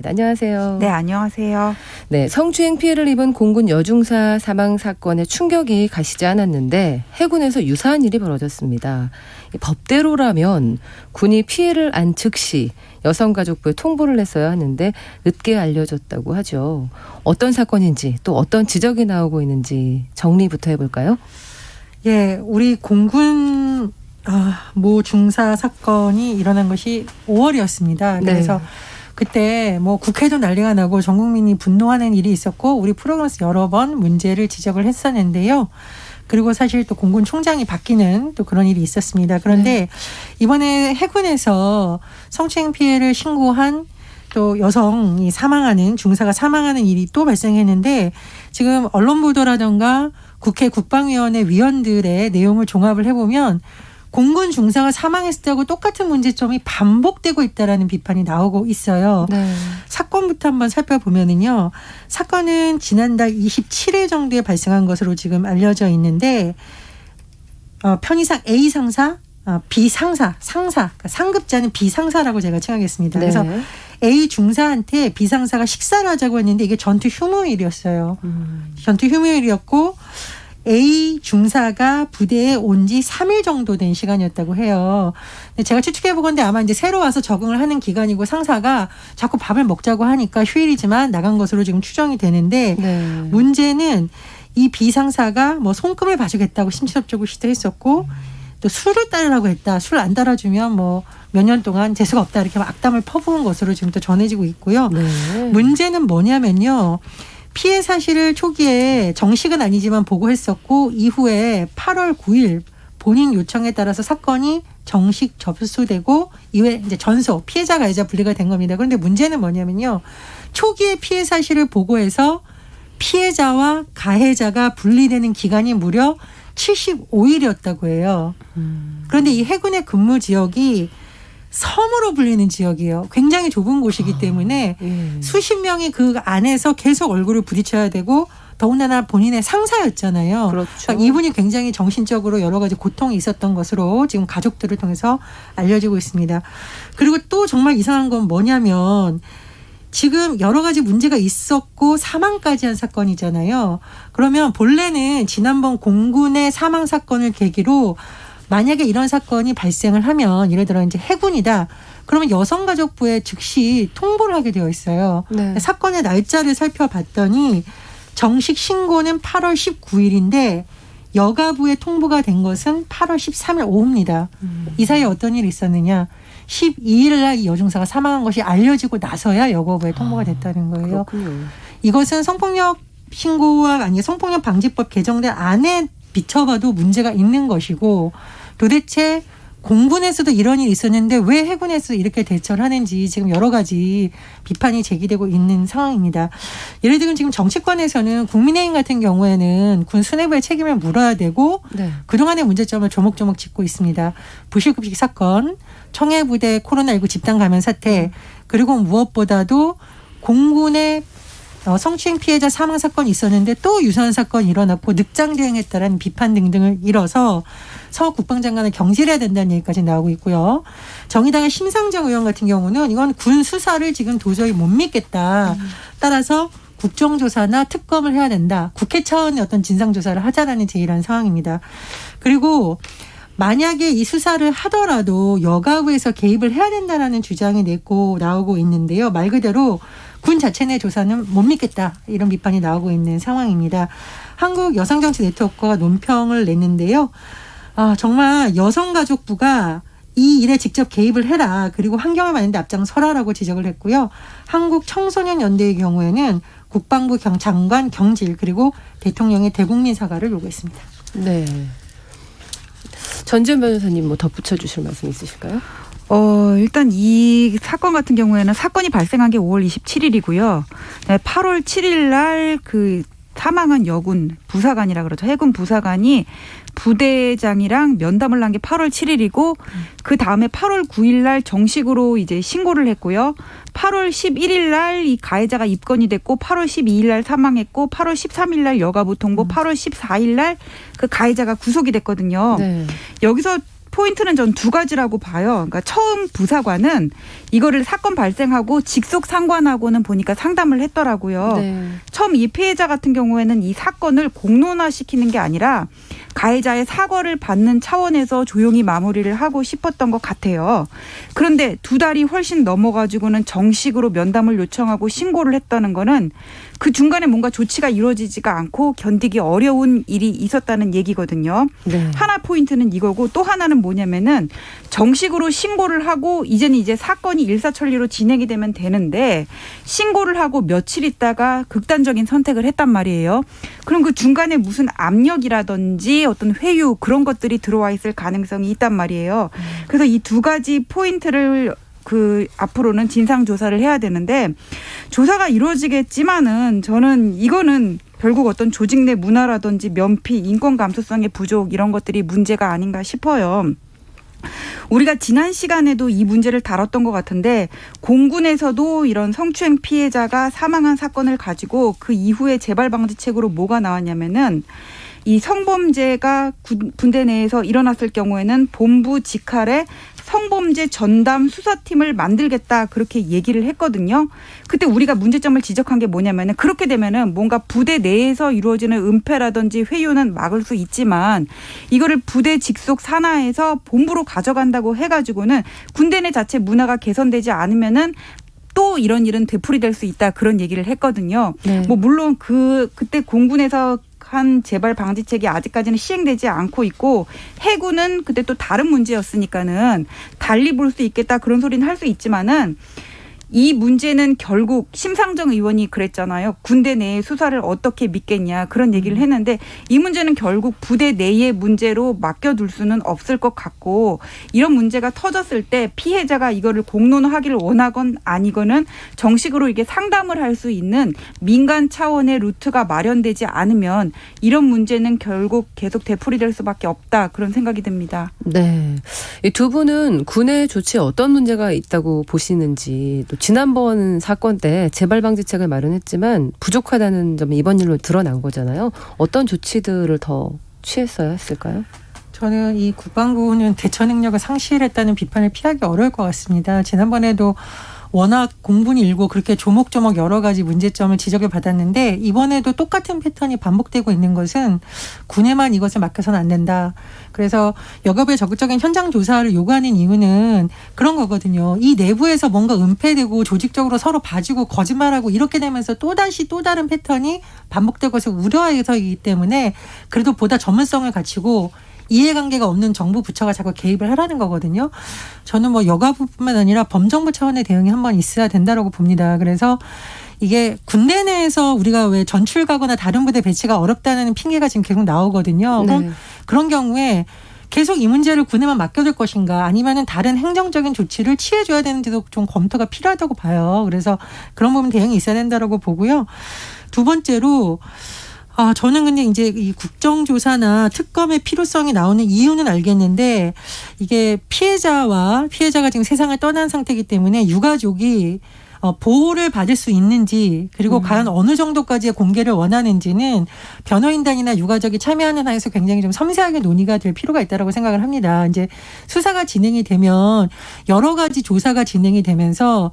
네, 안녕하세요. 네, 안녕하세요. 네, 성추행 피해를 입은 공군 여중사 사망 사건에 충격이 가시지 않았는데 해군에서 유사한 일이 벌어졌습니다. 법대로라면 군이 피해를 안 즉시 여성가족부에 통보를 했어야 하는데 늦게 알려졌다고 하죠. 어떤 사건인지 또 어떤 지적이 나오고 있는지 정리부터 해볼까요? 예, 우리 공군 모 중사 사건이 일어난 것이 5월이었습니다. 그래서 그때 뭐 국회도 난리가 나고 전 국민이 분노하는 일이 있었고 우리 프로그램에서 여러 번 문제를 지적을 했었는데요. 그리고 사실 또 공군 총장이 바뀌는 또 그런 일이 있었습니다. 그런데 이번에 해군에서 성추행 피해를 신고한 또 여성이 사망하는 중사가 사망하는 일이 또 발생했는데 지금 언론 보도라든가 국회 국방위원회 위원들의 내용을 종합을 해보면 공군 중사가 사망했을 때하고 똑같은 문제점이 반복되고 있다라는 비판이 나오고 있어요. 네. 사건부터 한번 살펴보면은요. 사건은 지난달 27일 정도에 발생한 것으로 지금 알려져 있는데 편의상 A 상사, B 상사, 그러니까 상급자는 B 상사라고 제가 칭하겠습니다. 그래서 A 중사한테 B 상사가 식사를 하자고 했는데 이게 전투 휴무일이었어요. 전투 휴무일이었고 A 중사가 부대에 온 지 3일 정도 된 시간이었다고 해요. 제가 추측해 보건데 아마 이제 새로 와서 적응을 하는 기간이고 상사가 자꾸 밥을 먹자고 하니까 휴일이지만 나간 것으로 지금 추정이 되는데 문제는 이 B 상사가 뭐 손금을 봐주겠다고 심취럽적으로 시도했었고 또 술을 따르라고 했다. 술 안 따라주면 뭐 몇 년 동안 재수가 없다 이렇게 악담을 퍼부은 것으로 지금 또 전해지고 있고요. 문제는 뭐냐면요. 피해 사실을 초기에 정식은 아니지만 보고했었고 이후에 8월 9일 본인 요청에 따라서 사건이 정식 접수되고 이후에 이제 전소 피해자 가해자 분리가 된 겁니다. 그런데 문제는 뭐냐면요. 초기에 피해 사실을 보고해서 피해자와 가해자가 분리되는 기간이 무려 75일이었다고 해요. 그런데 이 해군의 근무 지역이 섬으로 불리는 지역이에요. 굉장히 좁은 곳이기 때문에 수십 명이 그 안에서 계속 얼굴을 부딪혀야 되고 더군다나 본인의 상사였잖아요. 그렇죠. 그러니까 이분이 굉장히 정신적으로 여러 가지 고통이 있었던 것으로 지금 가족들을 통해서 알려지고 있습니다. 그리고 또 정말 이상한 건 뭐냐면 지금 여러 가지 문제가 있었고 사망까지 한 사건이잖아요. 그러면 본래는 지난번 공군의 사망 사건을 계기로 만약에 이런 사건이 발생을 하면 예를 들어 이제 해군이다. 그러면 여성가족부에 즉시 통보를 하게 되어 있어요. 사건의 날짜를 살펴봤더니 정식 신고는 8월 19일인데 여가부에 통보가 된 것은 8월 13일 오후입니다. 이 사이에 어떤 일이 있었느냐. 12일 날 이 여중사가 사망한 것이 알려지고 나서야 여가부에 통보가 됐다는 거예요. 그렇군요. 이것은 성폭력 신고와 아니 성폭력 방지법 개정된 안에 비춰봐도 문제가 있는 것이고 도대체 공군에서도 이런 일이 있었는데 왜 해군에서 이렇게 대처를 하는지 지금 여러 가지 비판이 제기되고 있는 상황입니다. 예를 들면 지금 정치권에서는 국민의힘 같은 경우에는 군 수뇌부의 책임을 물어야 되고 그동안의 문제점을 조목조목 짚고 있습니다. 부실급식 사건, 청해부대 코로나19 집단 감염 사태 그리고 무엇보다도 공군의 성추행 피해자 사망 사건이 있었는데 또 유사한 사건이 일어났고 늑장대응했다라는 비판 등등을 이뤄서 서 국방장관을 경질해야 된다는 얘기까지 나오고 있고요. 정의당의 심상정 의원 같은 경우는 이건 군 수사를 지금 도저히 못 믿겠다. 따라서 국정조사나 특검을 해야 된다. 국회 차원의 어떤 진상조사를 하자라는 제의라는 상황입니다. 그리고 만약에 이 수사를 하더라도 여가부에서 개입을 해야 된다라는 주장이 나오고 있는데요. 말 그대로 군 자체 내 조사는 못 믿겠다. 이런 비판이 나오고 있는 상황입니다. 한국 여성정치 네트워크가 논평을 냈는데요. 정말 여성가족부가 이 일에 직접 개입을 해라. 그리고 환경을 만드는 데 앞장서라라고 지적을 했고요. 한국청소년연대의 경우에는 국방부 장관 경질 그리고 대통령의 대국민 사과를 요구했습니다. 네. 전지현 변호사님 뭐 덧붙여 주실 말씀 있으실까요? 일단 이 사건 같은 경우에는 사건이 발생한 게 5월 27일이고요. 8월 7일 날 그 사망한 여군 부사관이라 그러죠. 해군 부사관이 부대장이랑 면담을 한 게 8월 7일이고 그 다음에 8월 9일 날 정식으로 이제 신고를 했고요. 8월 11일 날 이 가해자가 입건이 됐고 8월 12일 날 사망했고 8월 13일 날 여가부 통보 8월 14일 날 그 가해자가 구속이 됐거든요. 여기서 포인트는 전 두 가지라고 봐요. 그러니까 처음 부사관은 이거를 사건 발생하고 직속 상관하고는 보니까 상담을 했더라고요. 네. 처음 이 피해자 같은 경우에는 이 사건을 공론화시키는 게 아니라 가해자의 사과를 받는 차원에서 조용히 마무리를 하고 싶었던 것 같아요. 그런데 두 달이 훨씬 넘어가지고는 정식으로 면담을 요청하고 신고를 했다는 거는 그 중간에 뭔가 조치가 이루어지지가 않고 견디기 어려운 일이 있었다는 얘기거든요. 네. 하나 포인트는 이거고 또 하나는 뭐냐면은 정식으로 신고를 하고 이제는 이제 사건이 일사천리로 진행이 되면 되는데 신고를 하고 며칠 있다가 극단적인 선택을 했단 말이에요. 그럼 그 중간에 무슨 압력이라든지 어떤 회유 그런 것들이 들어와 있을 가능성이 있단 말이에요. 그래서 이 두 가지 포인트를 앞으로는 진상 조사를 해야 되는데 조사가 이루어지겠지만은 저는 이거는 결국 어떤 조직 내 문화라든지 면피, 인권 감수성의 부족 이런 것들이 문제가 아닌가 싶어요. 우리가 지난 시간에도 이 문제를 다뤘던 것 같은데 공군에서도 이런 성추행 피해자가 사망한 사건을 가지고 그 이후에 재발 방지책으로 뭐가 나왔냐면은 이 성범죄가 군대 내에서 일어났을 경우에는 본부 직할에 성범죄 전담 수사팀을 만들겠다 그렇게 얘기를 했거든요. 그때 우리가 문제점을 지적한 게 뭐냐면은 그렇게 되면은 뭔가 부대 내에서 이루어지는 은폐라든지 회유는 막을 수 있지만 이거를 부대 직속 산하에서 본부로 가져간다고 해가지고는 군대 내 자체 문화가 개선되지 않으면은 또 이런 일은 되풀이될 수 있다 그런 얘기를 했거든요. 네. 뭐 물론 그때 공군에서 한 재발 방지책이 아직까지는 시행되지 않고 있고 해군은 그때 또 다른 문제였으니까는 달리 볼 수 있겠다 그런 소리는 할 수 있지만은 이 문제는 결국 심상정 의원이 그랬잖아요. 군대 내의 수사를 어떻게 믿겠냐 그런 얘기를 했는데 이 문제는 결국 부대 내의 문제로 맡겨둘 수는 없을 것 같고 이런 문제가 터졌을 때 피해자가 이거를 공론화하기를 원하건 아니거는 정식으로 이게 상담을 할 수 있는 민간 차원의 루트가 마련되지 않으면 이런 문제는 결국 계속 되풀이될 수밖에 없다 그런 생각이 듭니다. 네. 이 두 분은 군의 조치에 어떤 문제가 있다고 보시는지 또 지난번 사건 때 재발 방지책을 마련했지만 부족하다는 점이 이번 일로 드러난 거잖아요. 어떤 조치들을 더 취했어야 했을까요? 저는 이 국방부는 대처 능력을 상실했다는 비판을 피하기 어려울 것 같습니다. 지난번에도 워낙 공분이 일고 그렇게 조목조목 여러 가지 문제점을 지적을 받았는데 이번에도 똑같은 패턴이 반복되고 있는 것은 군에만 이것을 맡겨서는 안 된다. 그래서 여급의 적극적인 현장 조사를 요구하는 이유는 그런 거거든요. 이 내부에서 뭔가 은폐되고 조직적으로 서로 봐주고 거짓말하고 이렇게 되면서 또다시 또 다른 패턴이 반복될 것을 우려해서이기 때문에 그래도 보다 전문성을 갖추고 이해관계가 없는 정부 부처가 자꾸 개입을 하라는 거거든요. 저는 뭐 여가부뿐만 아니라 범정부 차원의 대응이 한번 있어야 된다고 봅니다. 그래서 이게 군대 내에서 우리가 왜 전출 가거나 다른 부대 배치가 어렵다는 핑계가 지금 계속 나오거든요. 네. 그런 경우에 계속 이 문제를 군에만 맡겨둘 것인가 아니면은 다른 행정적인 조치를 취해줘야 되는지도 좀 검토가 필요하다고 봐요. 그래서 그런 부분 대응이 있어야 된다고 보고요. 두 번째로 저는 근데 이제 이 국정조사나 특검의 필요성이 나오는 이유는 알겠는데 이게 피해자가 지금 세상을 떠난 상태이기 때문에 유가족이 보호를 받을 수 있는지 그리고 과연 어느 정도까지의 공개를 원하는지는 변호인단이나 유가족이 참여하는 한에서 굉장히 좀 섬세하게 논의가 될 필요가 있다고 생각을 합니다. 이제 수사가 진행이 되면 여러 가지 조사가 진행이 되면서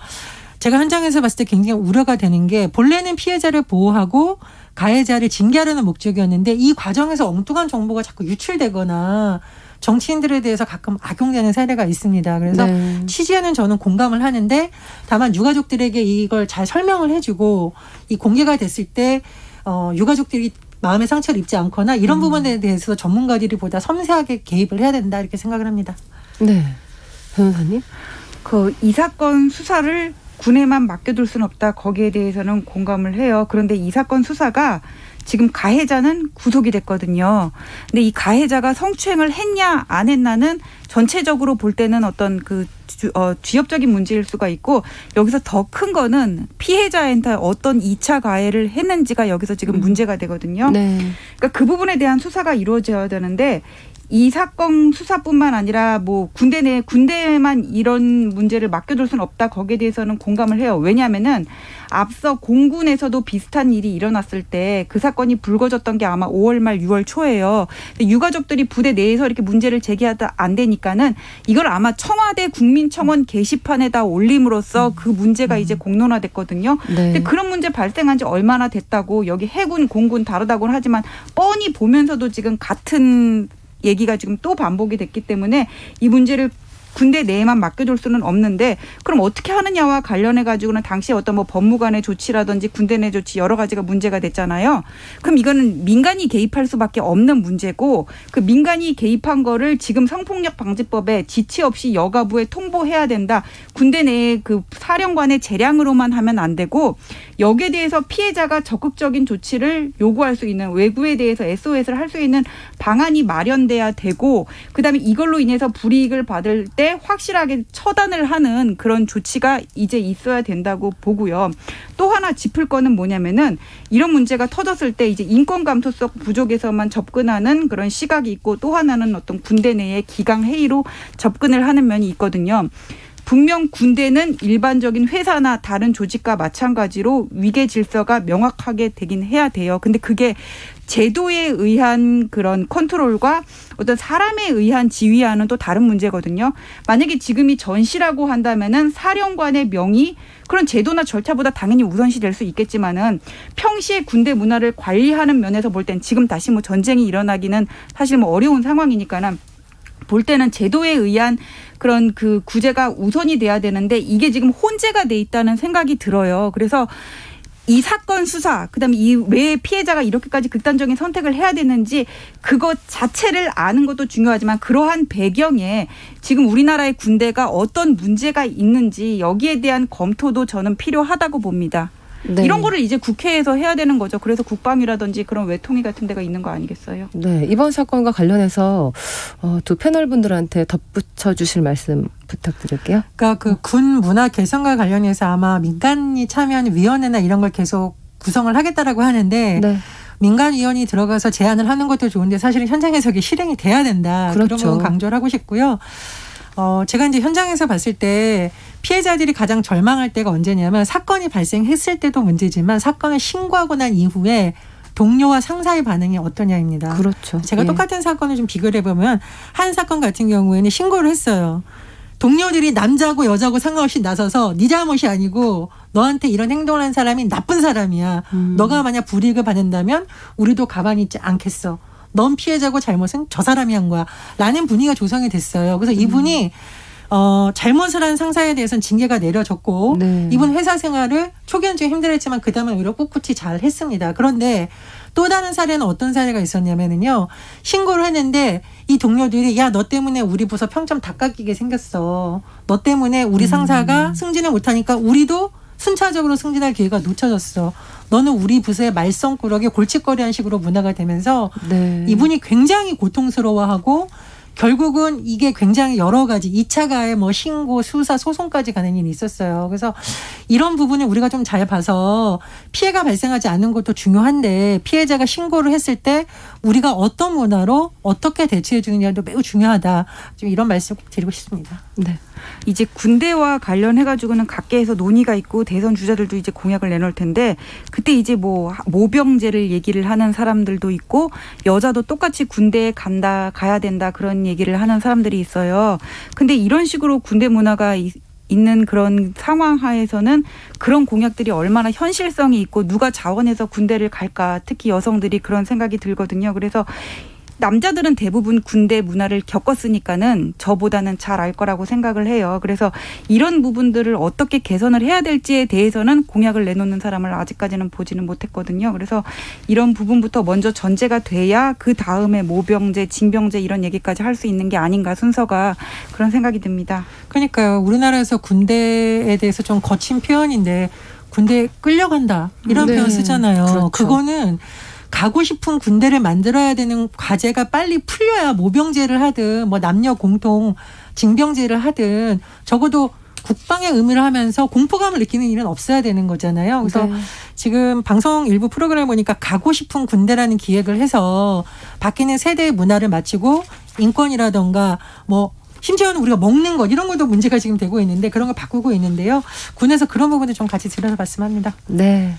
제가 현장에서 봤을 때 굉장히 우려가 되는 게 본래는 피해자를 보호하고 가해자를 징계하려는 목적이었는데 이 과정에서 엉뚱한 정보가 자꾸 유출되거나 정치인들에 대해서 가끔 악용되는 사례가 있습니다. 그래서 취지에는 저는 공감을 하는데 다만 유가족들에게 이걸 잘 설명을 해주고 이 공개가 됐을 때 유가족들이 마음의 상처를 입지 않거나 이런 부분에 대해서 전문가들이 보다 섬세하게 개입을 해야 된다 이렇게 생각을 합니다. 네. 변호사님? 이 사건 수사를 군에만 맡겨둘 수는 없다. 거기에 대해서는 공감을 해요. 그런데 이 사건 수사가 지금 가해자는 구속이 됐거든요. 근데 이 가해자가 성추행을 했냐 안 했냐는 전체적으로 볼 때는 어떤 주엽적인 문제일 수가 있고 여기서 더 큰 거는 피해자한테 어떤 2차 가해를 했는지가 여기서 지금 문제가 되거든요. 네. 그러니까 그 부분에 대한 수사가 이루어져야 되는데 이 사건 수사뿐만 아니라 뭐 군대 내 군대만 이런 문제를 맡겨둘 수는 없다. 거기에 대해서는 공감을 해요. 왜냐하면은 앞서 공군에서도 비슷한 일이 일어났을 때 그 사건이 불거졌던 게 아마 5월 말 6월 초예요. 근데 유가족들이 부대 내에서 이렇게 문제를 제기하다 안 되니까는 이걸 아마 청와대 국민청원 게시판에다 올림으로써 그 문제가 이제 공론화됐거든요. 네. 근데 그런 문제 발생한 지 얼마나 됐다고 여기 해군, 공군 다르다고는 하지만 뻔히 보면서도 지금 같은 얘기가 지금 또 반복이 됐기 때문에 이 문제를 군대 내에만 맡겨둘 수는 없는데 그럼 어떻게 하느냐와 관련해 가지고는 당시에 어떤 뭐 법무관의 조치라든지 군대 내 조치 여러 가지가 문제가 됐잖아요. 그럼 이거는 민간이 개입할 수밖에 없는 문제고 그 민간이 개입한 거를 지금 성폭력 방지법에 지체 없이 여가부에 통보해야 된다. 군대 내에 그 사령관의 재량으로만 하면 안 되고 여기에 대해서 피해자가 적극적인 조치를 요구할 수 있는 외부에 대해서 SOS를 할 수 있는 방안이 마련돼야 되고 그다음에 이걸로 인해서 불이익을 받을 때 확실하게 처단을 하는 그런 조치가 이제 있어야 된다고 보고요. 또 하나 짚을 거는 뭐냐면은 이런 문제가 터졌을 때 이제 인권 감수성 부족에서만 접근하는 그런 시각이 있고 또 하나는 어떤 군대 내의 기강 회의로 접근을 하는 면이 있거든요. 분명 군대는 일반적인 회사나 다른 조직과 마찬가지로 위계 질서가 명확하게 되긴 해야 돼요. 근데 그게 제도에 의한 그런 컨트롤과 어떤 사람에 의한 지휘와는 또 다른 문제거든요. 만약에 지금이 전시라고 한다면은 사령관의 명의 그런 제도나 절차보다 당연히 우선시 될 수 있겠지만은 평시에 군대 문화를 관리하는 면에서 볼 땐 지금 다시 뭐 전쟁이 일어나기는 사실 뭐 어려운 상황이니까는 볼 때는 제도에 의한 그런 그 구제가 우선이 돼야 되는데 이게 지금 혼재가 돼 있다는 생각이 들어요. 그래서 이 사건 수사, 그다음에 이 왜 피해자가 이렇게까지 극단적인 선택을 해야 되는지 그것 자체를 아는 것도 중요하지만 그러한 배경에 지금 우리나라의 군대가 어떤 문제가 있는지 여기에 대한 검토도 저는 필요하다고 봅니다. 네. 이런 거를 이제 국회에서 해야 되는 거죠. 그래서 국방위라든지 그런 외통위 같은 데가 있는 거 아니겠어요? 네, 이번 사건과 관련해서 두 패널 분들한테 덧붙여 주실 말씀 부탁드릴게요. 그러니까 그 군 문화 개선과 관련해서 아마 민간이 참여하는 위원회나 이런 걸 계속 구성을 하겠다라고 하는데 네. 민간위원이 들어가서 제안을 하는 것도 좋은데 사실은 현장에서 이게 실행이 돼야 된다. 그렇죠. 그런 부분 강조를 하고 싶고요. 제가 이제 현장에서 봤을 때 피해자들이 가장 절망할 때가 언제냐면 사건이 발생했을 때도 문제지만 사건을 신고하고 난 이후에 동료와 상사의 반응이 어떠냐입니다. 그렇죠. 제가 예. 똑같은 사건을 좀 비교를 해보면 한 사건 같은 경우에는 신고를 했어요. 동료들이 남자고 여자고 상관없이 나서서 네 잘못이 아니고 너한테 이런 행동을 한 사람이 나쁜 사람이야. 너가 만약 불이익을 받는다면 우리도 가만히 있지 않겠어. 넌 피해자고 잘못은 저 사람이 한 거야. 라는 분위기가 조성이 됐어요. 그래서 이분이 잘못을 한 상사에 대해서는 징계가 내려졌고 네. 이분 회사 생활을 초기엔 좀 힘들었지만 그 다음에 오히려 꿋꿋이 잘 했습니다. 그런데 또 다른 사례는 어떤 사례가 있었냐면요. 신고를 했는데 이 동료들이 야, 너 때문에 우리 부서 평점 다 깎이게 생겼어. 너 때문에 우리 상사가 승진을 못하니까 우리도 순차적으로 승진할 기회가 놓쳐졌어. 너는 우리 부서의 말썽꾸러기 골칫거리한 식으로 문화가 되면서 네. 이분이 굉장히 고통스러워하고 결국은 이게 굉장히 여러 가지 2차 가해 뭐 신고, 수사, 소송까지 가는 일이 있었어요. 그래서 이런 부분을 우리가 좀 잘 봐서 피해가 발생하지 않는 것도 중요한데 피해자가 신고를 했을 때 우리가 어떤 문화로 어떻게 대처해 주느냐도 매우 중요하다. 좀 이런 말씀 꼭 드리고 싶습니다. 네. 이제 군대와 관련해가지고는 각계에서 논의가 있고 대선 주자들도 이제 공약을 내놓을 텐데 그때 이제 뭐 모병제를 얘기를 하는 사람들도 있고 여자도 똑같이 군대에 가야 된다 그런 얘기를 하는 사람들이 있어요. 근데 이런 식으로 군대 문화가 있는 그런 상황 하에서는 그런 공약들이 얼마나 현실성이 있고 누가 자원해서 군대를 갈까 특히 여성들이 그런 생각이 들거든요. 그래서 남자들은 대부분 군대 문화를 겪었으니까는 저보다는 잘 알 거라고 생각을 해요. 그래서 이런 부분들을 어떻게 개선을 해야 될지에 대해서는 공약을 내놓는 사람을 아직까지는 보지는 못했거든요. 그래서 이런 부분부터 먼저 전제가 돼야 그 다음에 모병제, 징병제 이런 얘기까지 할 수 있는 게 아닌가 순서가 그런 생각이 듭니다. 그러니까요. 우리나라에서 군대에 대해서 좀 거친 표현인데 군대에 끌려간다 이런 네. 표현 쓰잖아요. 그렇죠. 그거는 가고 싶은 군대를 만들어야 되는 과제가 빨리 풀려야 모병제를 하든 뭐 남녀 공통 징병제를 하든 적어도 국방의 의미를 하면서 공포감을 느끼는 일은 없어야 되는 거잖아요. 그래서 네. 지금 방송 일부 프로그램을 보니까 가고 싶은 군대라는 기획을 해서 바뀌는 세대의 문화를 맞추고 인권이라던가 뭐 심지어는 우리가 먹는 것 이런 것도 문제가 지금 되고 있는데 그런 거 바꾸고 있는데요. 군에서 그런 부분도 좀 같이 들여다봤으면 합니다. 네.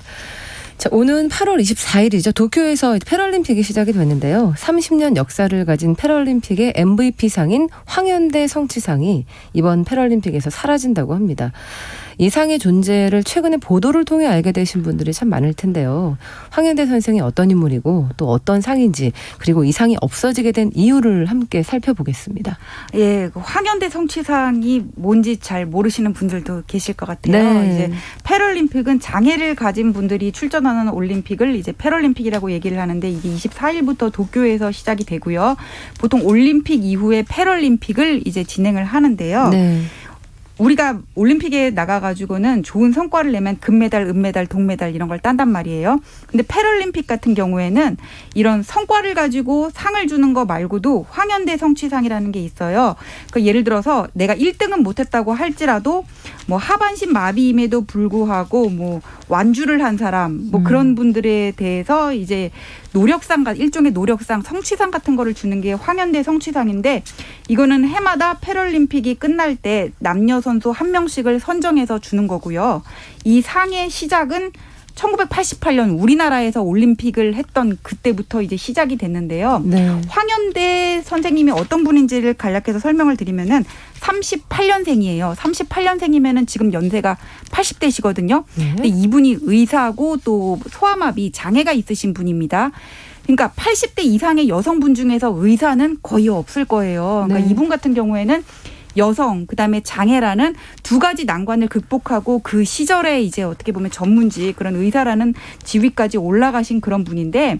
자, 오는 8월 24일이죠. 도쿄에서 패럴림픽이 시작이 됐는데요. 30년 역사를 가진 패럴림픽의 MVP상인 황현대 성취상이 이번 패럴림픽에서 사라진다고 합니다. 이 상의 존재를 최근에 보도를 통해 알게 되신 분들이 참 많을 텐데요. 황현대 선생이 어떤 인물이고 또 어떤 상인지 그리고 이 상이 없어지게 된 이유를 함께 살펴보겠습니다. 예, 그 황현대 성취상이 뭔지 잘 모르시는 분들도 계실 것 같아요. 네. 이제 패럴림픽은 장애를 가진 분들이 출전하는 올림픽을 이제 패럴림픽이라고 얘기를 하는데 이게 24일부터 도쿄에서 시작이 되고요. 보통 올림픽 이후에 패럴림픽을 이제 진행을 하는데요. 네. 우리가 올림픽에 나가가지고는 좋은 성과를 내면 금메달, 은메달, 동메달 이런 걸 딴단 말이에요. 근데 패럴림픽 같은 경우에는 이런 성과를 가지고 상을 주는 거 말고도 황현대 성취상이라는 게 있어요. 그러니까 예를 들어서 내가 1등은 못했다고 할지라도 뭐 하반신 마비임에도 불구하고 뭐 완주를 한 사람 뭐 그런 분들에 대해서 이제 노력상, 일종의 노력상, 성취상 같은 거를 주는 게 황현대 성취상인데 이거는 해마다 패럴림픽이 끝날 때 남녀 선수 한 명씩을 선정해서 주는 거고요. 이 상의 시작은 1988년 우리나라에서 올림픽을 했던 그때부터 이제 시작이 됐는데요. 네. 황현대 선생님이 어떤 분인지를 간략해서 설명을 드리면은 38년생이에요. 38년생이면은 지금 연세가 80대시거든요. 네. 근데 이분이 의사고 또 소아마비 장애가 있으신 분입니다. 그러니까 80대 이상의 여성분 중에서 의사는 거의 없을 거예요. 그러니까 네. 이분 같은 경우에는 여성, 그다음에 장애라는 두 가지 난관을 극복하고 그 시절에 이제 어떻게 보면 전문직 그런 의사라는 지위까지 올라가신 그런 분인데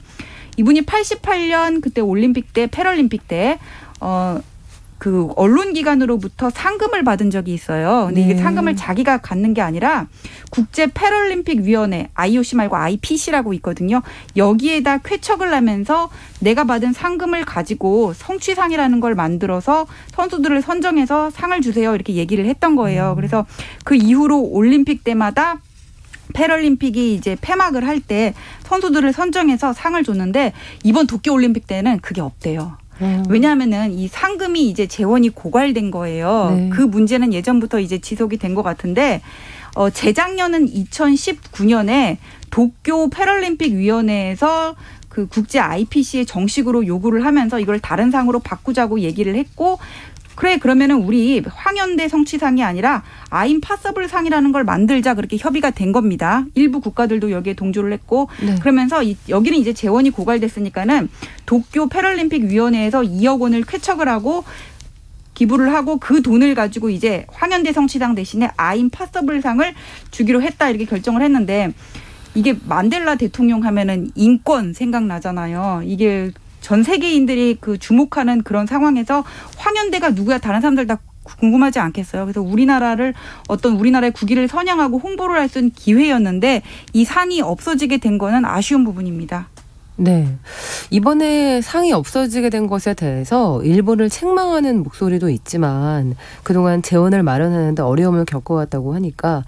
이분이 88년 그때 올림픽 때 패럴림픽 때 그 언론기관으로부터 상금을 받은 적이 있어요. 근데 이게 네. 상금을 자기가 갖는 게 아니라 국제 패럴림픽 위원회 IOC 말고 IPC라고 있거든요. 여기에다 쾌척을 하면서 내가 받은 상금을 가지고 성취상이라는 걸 만들어서 선수들을 선정해서 상을 주세요. 이렇게 얘기를 했던 거예요. 그래서 그 이후로 올림픽 때마다 패럴림픽이 이제 폐막을 할 때 선수들을 선정해서 상을 줬는데 이번 도쿄올림픽 때는 그게 없대요. 왜냐하면은 이 상금이 이제 재원이 고갈된 거예요. 네. 그 문제는 예전부터 이제 지속이 된 것 같은데 재작년은 2019년에 도쿄 패럴림픽 위원회에서 그 국제 IPC에 정식으로 요구를 하면서 이걸 다른 상으로 바꾸자고 얘기를 했고 그래 그러면은 우리 황현대 성취상이 아니라 아임파서블 상이라는 걸 만들자 그렇게 협의가 된 겁니다. 일부 국가들도 여기에 동조를 했고 네. 그러면서 여기는 이제 재원이 고갈됐으니까는 도쿄 패럴림픽 위원회에서 2억 원을 쾌척을 하고 기부를 하고 그 돈을 가지고 이제 황현대 성취상 대신에 아임파서블 상을 주기로 했다 이렇게 결정을 했는데 이게 만델라 대통령 하면은 인권 생각나잖아요. 이게 전 세계인들이 그 주목하는 그런 상황에서 황현대가 누구야 다른 사람들 다 궁금하지 않겠어요. 그래서 우리나라의 국위를 선양하고 홍보를 할 수 있는 기회였는데 이 상이 없어지게 된 거는 아쉬운 부분입니다. 네. 이번에 상이 없어지게 된 것에 대해서 일본을 책망하는 목소리도 있지만 그동안 재원을 마련하는데 어려움을 겪어왔다고 하니까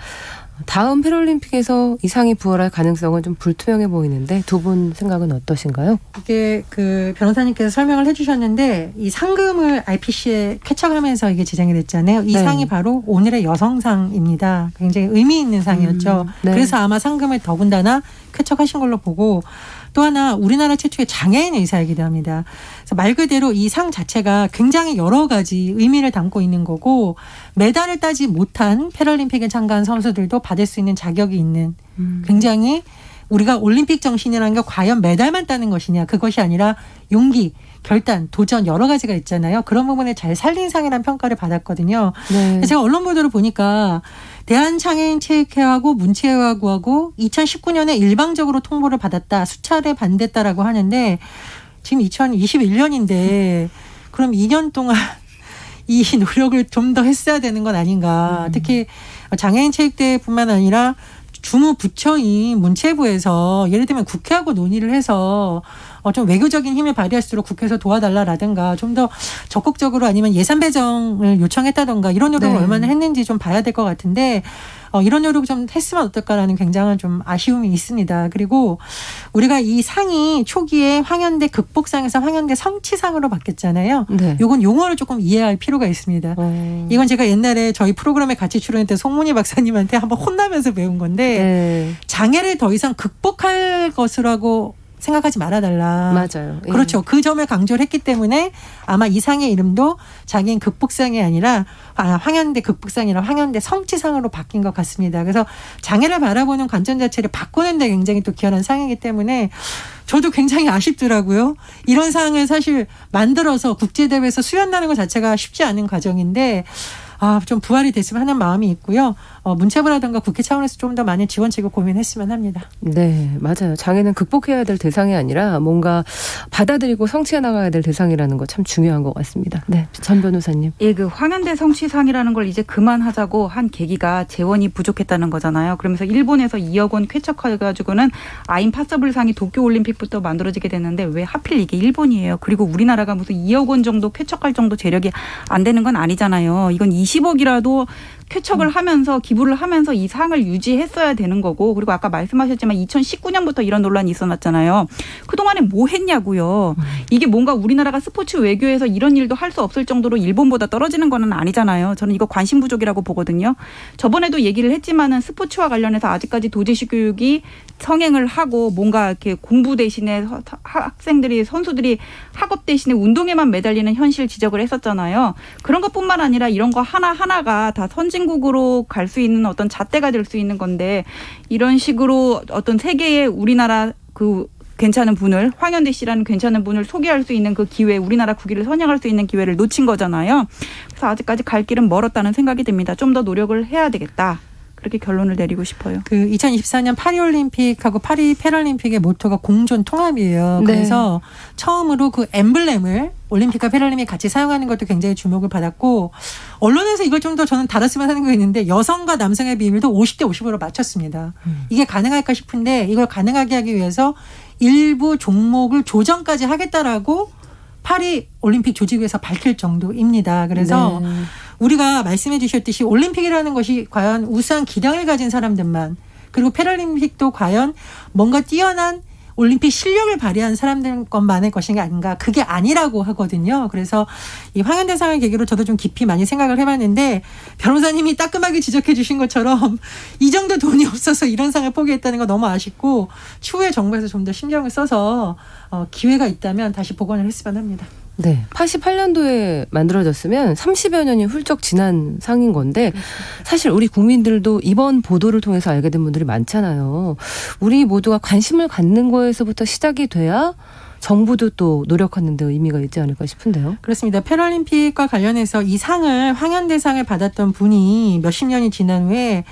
다음 패럴림픽에서 이 상이 부활할 가능성은 좀 불투명해 보이는데 두 분 생각은 어떠신가요? 이게 그 변호사님께서 설명을 해주셨는데 이 상금을 IPC에 쾌척하면서 이게 지정이 됐잖아요. 이 네. 상이 바로 오늘의 여성상입니다. 굉장히 의미 있는 상이었죠. 네. 그래서 아마 상금을 더군다나 쾌척하신 걸로 보고 또 하나 우리나라 최초의 장애인 의사이기도 합니다. 그래서 말 그대로 이 상 자체가 굉장히 여러 가지 의미를 담고 있는 거고 메달을 따지 못한 패럴림픽에 참가한 선수들도 받을 수 있는 자격이 있는 굉장히 우리가 올림픽 정신이라는 게 과연 메달만 따는 것이냐 그것이 아니라 용기, 결단, 도전 여러 가지가 있잖아요. 그런 부분을 잘 살린 상이라는 평가를 받았거든요. 네. 제가 언론 보도를 보니까 대한장애인체육회하고 문체회하고 2019년에 일방적으로 통보를 받았다. 수차례 반대했다라고 하는데 지금 2021년인데 그럼 2년 동안 이 노력을 좀 더 했어야 되는 건 아닌가. 특히 장애인체육대회뿐만 아니라 주무부처인 문체부에서 예를 들면 국회하고 논의를 해서 좀 외교적인 힘을 발휘할수록 국회에서 도와달라라든가 좀 더 적극적으로 아니면 예산 배정을 요청했다던가 이런 노력을 네. 얼마나 했는지 좀 봐야 될 것 같은데 이런 노력 좀 했으면 어떨까라는 굉장한 좀 아쉬움이 있습니다. 그리고 우리가 이 상이 초기에 황현대 극복상에서 황현대 성취상으로 바뀌었잖아요. 네. 요건 용어를 조금 이해할 필요가 있습니다. 이건 제가 옛날에 저희 프로그램에 같이 출연했던 송문희 박사님한테 한번 혼나면서 배운 건데 네. 장애를 더 이상 극복할 것이라고 생각하지 말아달라. 맞아요. 예. 그렇죠. 그 점을 강조를 했기 때문에 아마 이 상의 이름도 자기는 극복상이 아니라 황현대 극복상이라 황현대 성취상으로 바뀐 것 같습니다. 그래서 장애를 바라보는 관점 자체를 바꾸는 데 굉장히 또 기여한 상이기 때문에 저도 굉장히 아쉽더라고요. 이런 상을 사실 만들어서 국제대회에서 수여한다는 것 자체가 쉽지 않은 과정인데 좀 부활이 됐으면 하는 마음이 있고요. 문체부라든가 국회 차원에서 좀 더 많은 지원책을 고민했으면 합니다. 네, 맞아요. 장애는 극복해야 될 대상이 아니라 뭔가 받아들이고 성취해 나가야 될 대상이라는 거 참 중요한 것 같습니다. 네, 전 변호사님. 예, 그 황현대 성취상이라는 걸 이제 그만하자고 한 계기가 재원이 부족했다는 거잖아요. 그러면서 일본에서 2억 원 쾌척해가지고는 아임파서블상이 도쿄올림픽부터 만들어지게 됐는데 왜 하필 이게 일본이에요. 그리고 우리나라가 무슨 2억 원 정도 쾌척할 정도 재력이 안 되는 건 아니잖아요. 이건 20억이라도 쾌척을 하면서 기부를 하면서 이 상을 유지했어야 되는 거고 그리고 아까 말씀하셨지만 2019년부터 이런 논란이 있어놨잖아요. 그동안에 뭐 했냐고요. 이게 뭔가 우리나라가 스포츠 외교에서 이런 일도 할 수 없을 정도로 일본보다 떨어지는 건 아니잖아요. 저는 이거 관심 부족이라고 보거든요. 저번에도 얘기를 했지만은 스포츠와 관련해서 아직까지 도제식 교육이 성행을 하고 뭔가 이렇게 공부 대신에 학생들이 선수들이 학업 대신에 운동에만 매달리는 현실 지적을 했었잖아요. 그런 것뿐만 아니라 이런 거 하나하나가 다 선진국으로 갈 수 있는 어떤 잣대가 될 수 있는 건데 이런 식으로 어떤 세계의 우리나라 그 괜찮은 분을 황현대 씨라는 괜찮은 분을 소개할 수 있는 그 기회 우리나라 국위를 선양할 수 있는 기회를 놓친 거잖아요. 그래서 아직까지 갈 길은 멀었다는 생각이 듭니다. 좀 더 노력을 해야 되겠다. 그렇게 결론을 내리고 싶어요. 그 2024년 파리올림픽하고 파리 패럴림픽의 모토가 공존 통합이에요. 네. 그래서 처음으로 그 엠블렘을 올림픽과 패럴림픽 같이 사용하는 것도 굉장히 주목을 받았고 언론에서 이걸 좀 더 저는 다뤘으면 하는 게 있는데 여성과 남성의 비율도 50대 50으로 맞췄습니다. 이게 가능할까 싶은데 이걸 가능하게 하기 위해서 일부 종목을 조정까지 하겠다라고 파리 올림픽 조직위에서 밝힐 정도입니다. 그래서 네. 우리가 말씀해 주셨듯이 올림픽이라는 것이 과연 우수한 기량을 가진 사람들만 그리고 패럴림픽도 과연 뭔가 뛰어난 올림픽 실력을 발휘한 사람들 것만의 것인가 아닌가 그게 아니라고 하거든요. 그래서 이 황현대상을 계기로 저도 좀 깊이 많이 생각을 해봤는데 변호사님이 따끔하게 지적해 주신 것처럼 이 정도 돈이 없어서 이런 상을 포기했다는 거 너무 아쉽고 추후에 정부에서 좀 더 신경을 써서 기회가 있다면 다시 복원을 했으면 합니다. 네. 88년도에 만들어졌으면 30여 년이 훌쩍 지난 상인 건데 사실 우리 국민들도 이번 보도를 통해서 알게 된 분들이 많잖아요. 우리 모두가 관심을 갖는 거에서부터 시작이 돼야 정부도 또 노력하는 데 의미가 있지 않을까 싶은데요. 그렇습니다. 패럴림픽과 관련해서 이 상을 황현대상을 받았던 분이 몇십 년이 지난 후에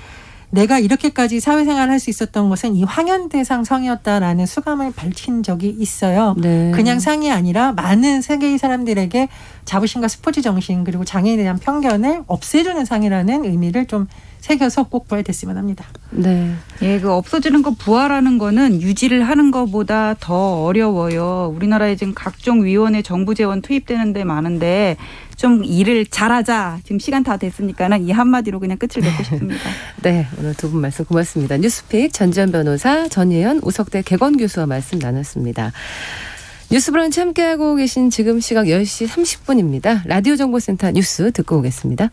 내가 이렇게까지 사회생활을 할 수 있었던 것은 이 황현대상 상이었다라는 수감을 밝힌 적이 있어요. 네. 그냥 상이 아니라 많은 세계의 사람들에게 자부심과 스포츠 정신 그리고 장애에 대한 편견을 없애주는 상이라는 의미를 좀 새겨서 꼭 부활됐으면 합니다. 네. 예, 그 없어지는 거 부활하는 거는 유지를 하는 것보다 더 어려워요. 우리나라에 지금 각종 위원회 정부 재원 투입되는 데 많은데 좀 일을 잘하자. 지금 시간 다 됐으니까는 이 한마디로 그냥 끝을 맺고 싶습니다. 네. 오늘 두 분 말씀 고맙습니다. 뉴스픽 전지현 변호사, 전예현 우석대 개건 교수와 말씀 나눴습니다. 뉴스 브런치 함께하고 계신 지금 시각 10시 30분입니다. 라디오 정보센터 뉴스 듣고 오겠습니다.